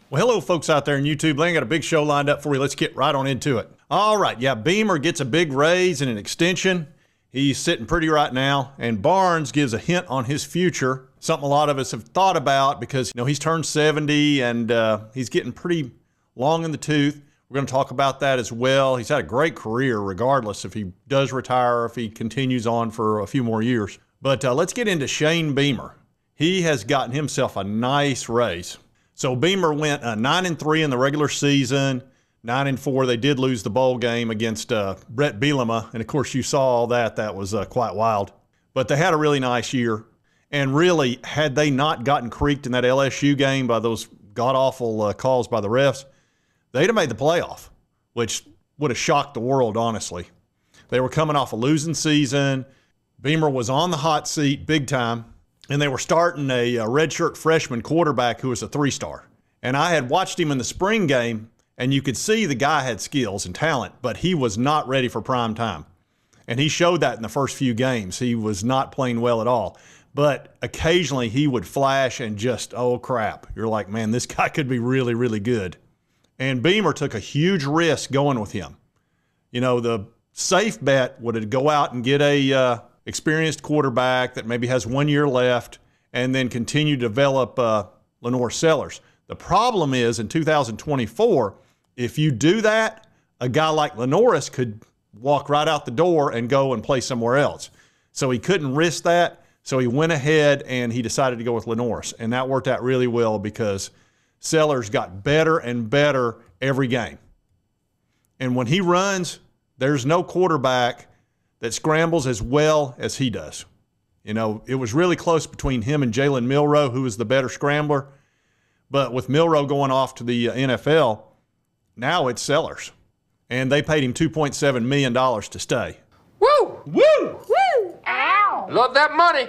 Well, hello, folks out there in YouTube land. Got a big show lined up for you. Let's get right on into it. All right, yeah, Beamer gets a big raise and an extension. He's sitting pretty right now, and Barnes gives a hint on his future, something a lot of us have thought about because, you know, he's turned 70 and he's getting pretty long in the tooth. We're going to talk about that as well. He's had a great career regardless if he does retire or if he continues on for a few more years. But let's get into Shane Beamer. He has gotten himself a nice raise. So Beamer went 9-3 in the regular season, 9-4. They did lose the bowl game against Brett Bielema, and of course you saw all that. That was quite wild. But they had a really nice year, and really, had they not gotten creaked in that LSU game by those god-awful calls by the refs, they'd have made the playoff, which would have shocked the world, honestly. They were coming off a losing season. Beamer was on the hot seat big time. And they were starting a redshirt freshman quarterback who was a 3-star. And I had watched him in the spring game, and you could see the guy had skills and talent, but he was not ready for prime time. And he showed that in the first few games. He was not playing well at all. But occasionally he would flash and just, oh, crap. You're like, man, this guy could be really, really good. And Beamer took a huge risk going with him. You know, the safe bet would have go out and get a experienced quarterback that maybe has 1 year left and then continue to develop Lenore Sellers. The problem is in 2024, if you do that, a guy like Lenoris could walk right out the door and go and play somewhere else. So he couldn't risk that. So he went ahead and he decided to go with Lenoris. And that worked out really well because Sellers got better and better every game. And when he runs, there's no quarterback that scrambles as well as he does. You know, it was really close between him and Jalen Milroe, who was the better scrambler. But with Milroe going off to the NFL, now it's Sellers. And they paid him $2.7 million to stay. Woo! Woo! Woo! Ow! Love that money.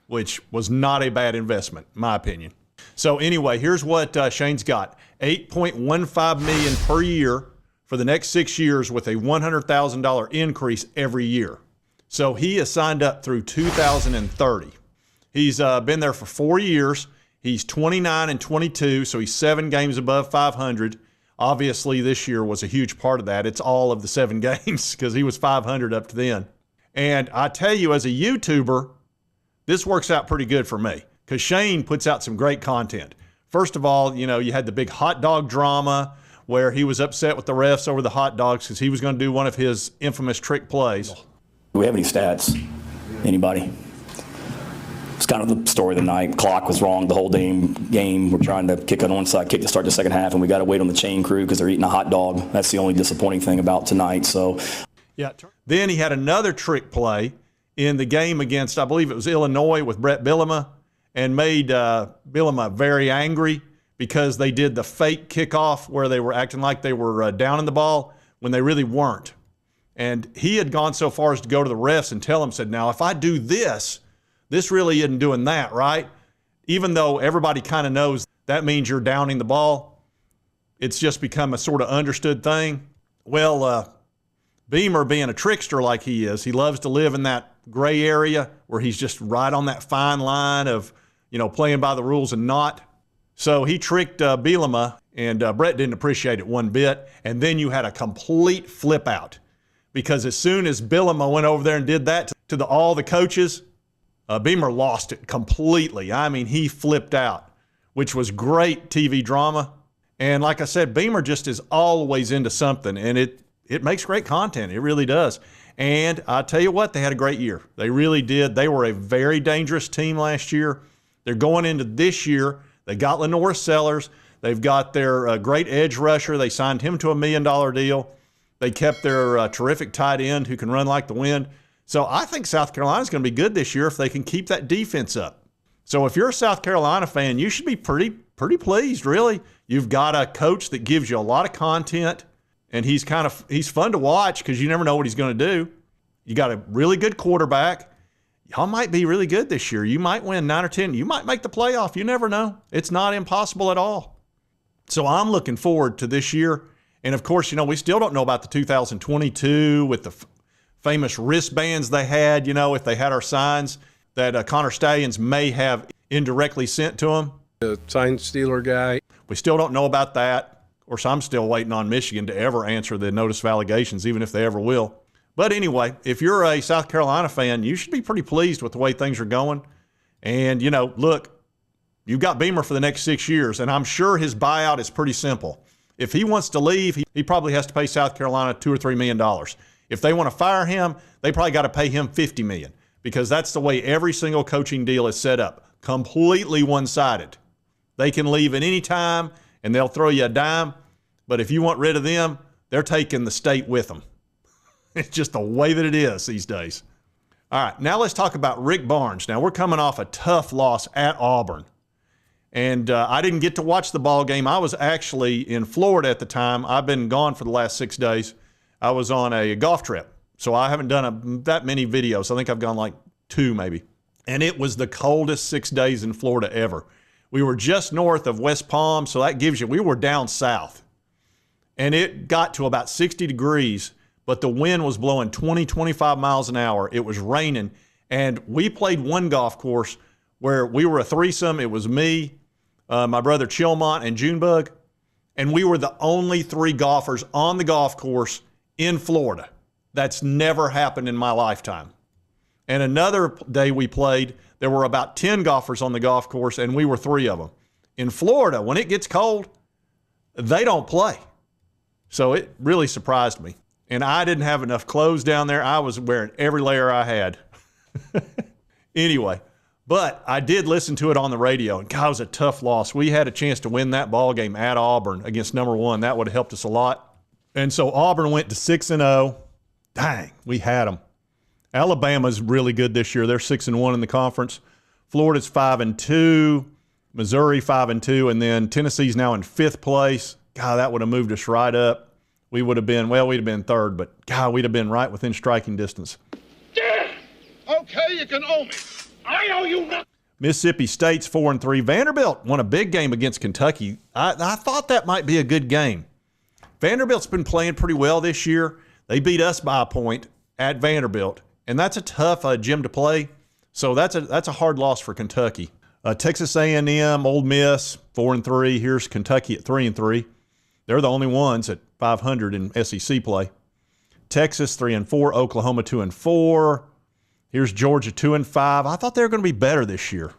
Which was not a bad investment, in my opinion. So anyway, here's what Shane's got. $8.15 million per year for the next 6 years with a $100,000 increase every year. So he is signed up through 2030. He's been there for 4 years. He's 29-22, so he's 7 games above 500. Obviously, this year was a huge part of that. It's all of the 7 games because he was 500 up to then. And I tell you, as a YouTuber, this works out pretty good for me because Shane puts out some great content. First of all, you know, you had the big hot dog drama where he was upset with the refs over the hot dogs because he was going to do one of his infamous trick plays. Do we have any stats? Anybody? It's kind of the story of the night. Clock was wrong the whole game. We're trying to kick an onside kick to start the second half, and we got to wait on the chain crew because they're eating a hot dog. That's the only disappointing thing about tonight. So, yeah. Then he had another trick play in the game against, I believe it was Illinois with Brett Bielema, and made Bielema very angry because they did the fake kickoff where they were acting like they were down in the ball when they really weren't. And he had gone so far as to go to the refs and tell them, said, now, if I do this, this really isn't doing that, right? Even though everybody kind of knows that means you're downing the ball. It's just become a sort of understood thing. Well, Beamer, being a trickster like he is, he loves to live in that gray area where he's just right on that fine line of, you know, playing by the rules and not. So he tricked Bielema, and Brett didn't appreciate it one bit. And then you had a complete flip out because as soon as Bielema went over there and did that to all the coaches, Beamer lost it completely. I mean, he flipped out, which was great TV drama. And like I said, Beamer just is always into something, and it makes great content. It really does. And I tell you what, they had a great year. They really did. They were a very dangerous team last year. They're going into this year. They got Lenore Sellers. They've got their great edge rusher. They signed him to a $1 million deal. They kept their terrific tight end who can run like the wind. So I think South Carolina's going to be good this year if they can keep that defense up. So if you're a South Carolina fan, you should be pretty pleased, really. You've got a coach that gives you a lot of content, and he's fun to watch because you never know what he's going to do. You got a really good quarterback. Y'all might be really good this year. You might win 9 or 10. You might make the playoff. You never know. It's not impossible at all. So I'm looking forward to this year. And, of course, you know, we still don't know about the 2022 with the famous wristbands they had, you know, if they had our signs that Connor Stallions may have indirectly sent to them. The sign stealer guy. We still don't know about that. Of course, I'm still waiting on Michigan to ever answer the notice of allegations, even if they ever will. But anyway, if you're a South Carolina fan, you should be pretty pleased with the way things are going. And, you know, look, you've got Beamer for the next 6 years, and I'm sure his buyout is pretty simple. If he wants to leave, he probably has to pay South Carolina $2 or $3 million. If they want to fire him, they probably got to pay him $50 million, because that's the way every single coaching deal is set up, completely one-sided. They can leave at any time, and they'll throw you a dime. But if you want rid of them, they're taking the state with them. It's just the way that it is these days. All right, now let's talk about Rick Barnes. Now, we're coming off a tough loss at Auburn. And I didn't get to watch the ball game. I was actually in Florida at the time. I've been gone for the last 6 days. I was on a golf trip, so I haven't done that many videos. I think I've gone like 2 maybe. And it was the coldest 6 days in Florida ever. We were just north of West Palm, so that gives you, we were down south. And it got to about 60 degrees, but the wind was blowing 20, 25 miles an hour. It was raining. And we played one golf course where we were a threesome. It was me, my brother Chilmont, and Junebug. And we were the only 3 golfers on the golf course in Florida. That's never happened in my lifetime. And another day we played, there were about 10 golfers on the golf course, and we were 3 of them. In Florida, when it gets cold, they don't play. So it really surprised me. And I didn't have enough clothes down there. I was wearing every layer I had. Anyway, but I did listen to it on the radio, and God, it was a tough loss. We had a chance to win that ball game at Auburn against number 1. That would have helped us a lot. And so Auburn went to 6-0. Dang, we had them. Alabama's really good this year. They're 6-1 in the conference. Florida's 5-2. Missouri 5-2, and then Tennessee's now in 5th place. God, that would have moved us right up. We would have been, well, we'd have been 3rd, but God, we'd have been right within striking distance. Yeah. Okay, you can owe me. I owe you nothing. Mississippi State's 4-3. Vanderbilt won a big game against Kentucky. I thought that might be a good game. Vanderbilt's been playing pretty well this year. They beat us by a point at Vanderbilt, and that's a tough gym to play. So that's a hard loss for Kentucky. Texas A&M, Ole Miss, 4-3. Here's Kentucky at 3-3. They're the only ones at 500 in SEC play. Texas 3-4. Oklahoma 2-4. Here's Georgia 2-5. I thought they were going to be better this year.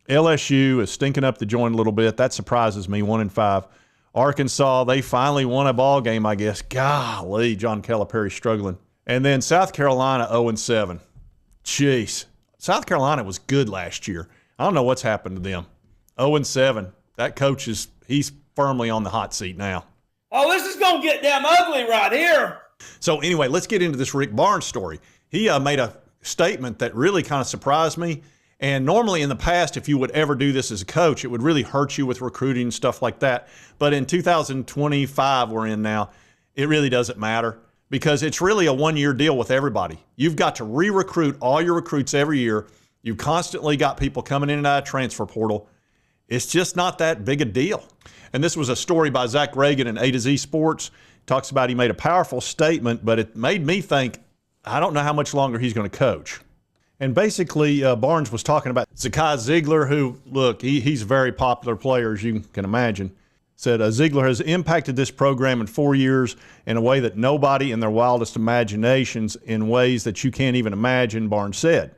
LSU is stinking up the joint a little bit. That surprises me. 1-5. Arkansas, they finally won a ball game, I guess. Golly, John Calipari's struggling. And then South Carolina 0-7. Jeez, South Carolina was good last year. I don't know what's happened to them. 0-7. That coach he's firmly on the hot seat now. Oh, this is going to get damn ugly right here. So anyway, let's get into this Rick Barnes story. He made a statement that really kind of surprised me. And normally in the past, if you would ever do this as a coach, it would really hurt you with recruiting and stuff like that. But in 2025 we're in now, it really doesn't matter because it's really a one-year deal with everybody. You've got to re-recruit all your recruits every year. You've constantly got people coming in and out of transfer portal. It's just not that big a deal. And this was a story by Zach Reagan in A to Z Sports. Talks about he made a powerful statement, but it made me think, I don't know how much longer he's going to coach. And basically, Barnes was talking about Zakai Ziegler, who, look, he's a very popular player, as you can imagine. Said Ziegler has impacted this program in 4 years in a way that nobody in their wildest imaginations, in ways that you can't even imagine, Barnes said.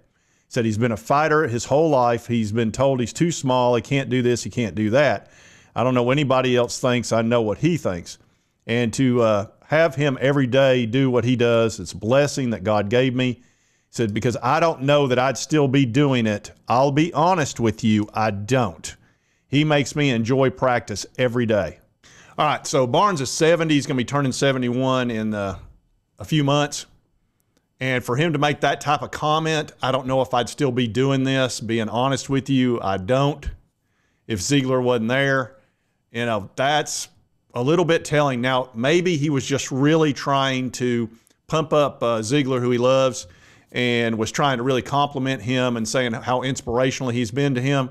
Said he's been a fighter his whole life. He's been told he's too small. He can't do this. He can't do that. I don't know what anybody else thinks. I know what he thinks. And to have him every day do what he does, it's a blessing that God gave me. He said, because I don't know that I'd still be doing it. I'll be honest with you, I don't. He makes me enjoy practice every day. All right, so Barnes is 70. He's going to be turning 71 in a few months. And for him to make that type of comment, I don't know if I'd still be doing this. Being honest with you, I don't. If Ziegler wasn't there, that's a little bit telling. Now, maybe he was just really trying to pump up Ziegler, who he loves, and was trying to really compliment him and saying how inspirational he's been to him.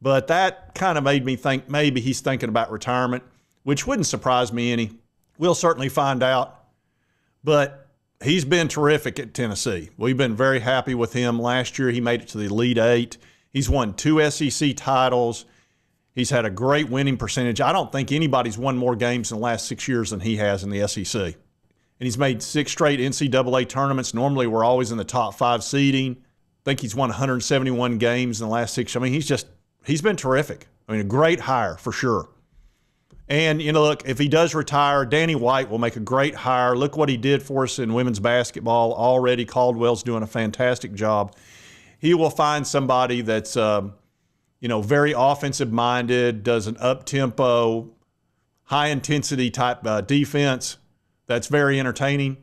But that kind of made me think maybe he's thinking about retirement, which wouldn't surprise me any. We'll certainly find out. But he's been terrific at Tennessee. We've been very happy with him. Last year, he made it to the Elite Eight. He's won 2 SEC titles. He's had a great winning percentage. I don't think anybody's won more games in the last 6 years than he has in the SEC. And he's made 6 straight NCAA tournaments. Normally, we're always in the top 5 seeding. I think he's won 171 games in the last 6. I mean, he's been terrific. I mean, a great hire for sure. And, you know, look, if he does retire, Danny White will make a great hire. Look what he did for us in women's basketball already. Caldwell's doing a fantastic job. He will find somebody that's, very offensive-minded, does an up-tempo, high-intensity type defense that's very entertaining.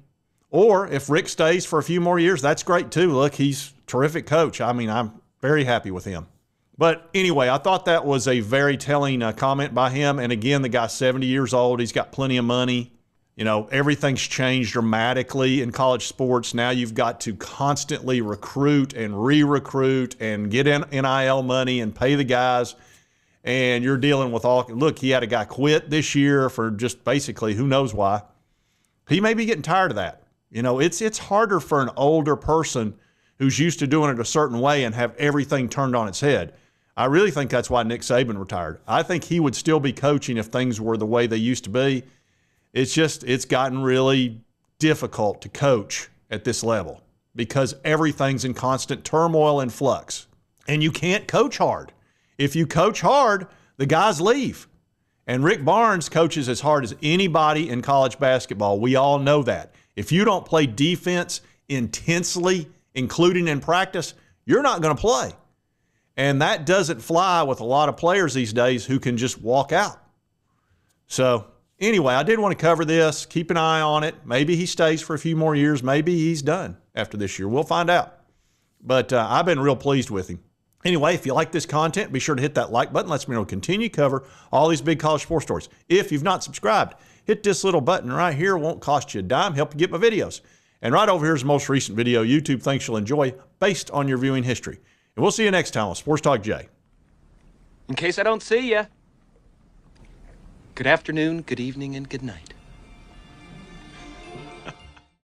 Or if Rick stays for a few more years, that's great too. Look, he's a terrific coach. I mean, I'm very happy with him. But anyway, I thought that was a very telling comment by him. And again, the guy's 70 years old. He's got plenty of money. You know, everything's changed dramatically in college sports. Now you've got to constantly recruit and re-recruit and get in NIL money and pay the guys. And you're dealing with look, he had a guy quit this year for just basically who knows why. He may be getting tired of that. You know, it's harder for an older person who's used to doing it a certain way and have everything turned on its head. I really think that's why Nick Saban retired. I think he would still be coaching if things were the way they used to be. It's gotten really difficult to coach at this level because everything's in constant turmoil and flux. And you can't coach hard. If you coach hard, the guys leave. And Rick Barnes coaches as hard as anybody in college basketball. We all know that. If you don't play defense intensely, including in practice, you're not going to play. And that doesn't fly with a lot of players these days who can just walk out. So anyway, I did want to cover this. Keep an eye on it. Maybe he stays for a few more years. Maybe he's done after this year. We'll find out. But I've been real pleased with him. Anyway, if you like this content, be sure to hit that like button. Lets me know to continue to cover all these big college sports stories. If you've not subscribed, hit this little button right here. It won't cost you a dime. Help you get my videos. And right over here is the most recent video YouTube thinks you'll enjoy based on your viewing history. And we'll see you next time on Sports Talk Jay. In case I don't see ya, good afternoon, good evening, and good night.